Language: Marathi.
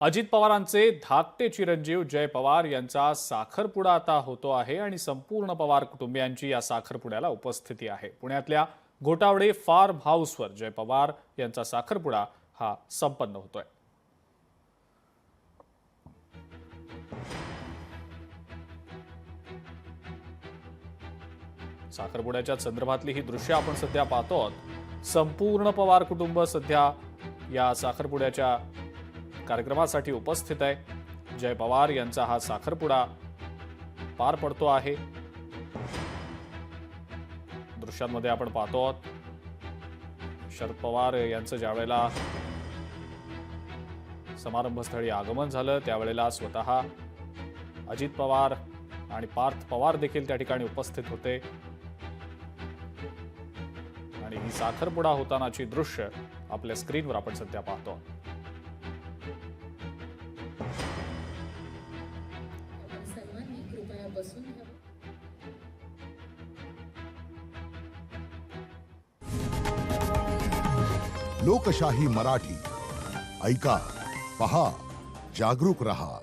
अजित पवारांचे धाकटे चिरंजीव जय पवार यांचा साखरपुडा आता होतो आहे आणि संपूर्ण पवार कुटुंबियांची या साखरपुड्याला उपस्थिती आहे। पुण्यातल्या घोटावडे फार्म हाऊसवर जय पवार यांचा साखरपुडा हा संपन्न होतोय। साखरपुड्याच्या संदर्भातली ही दृश्य आपण सध्या पाहतो आहोत। संपूर्ण पवार कुटुंब सध्या या साखरपुड्याच्या कार्यक्रमासाठी उपस्थित आहे। जय पवार यांचा हा साखरपुडा पार पडतो आहे। दृश्यांमध्ये आपण पाहतो आहोत शरद पवार यांचं ज्यावेळेला समारंभस्थळी आगमन झालं त्यावेळेला स्वतः अजित पवार आणि पार्थ पवार देखील त्या ठिकाणी उपस्थित होते आणि ही साखरपुडा होतानाची दृश्य आपल्या स्क्रीनवर आपण सध्या पाहतो। लोकशाही मराठी ऐका, पहा, जागरूक रहा।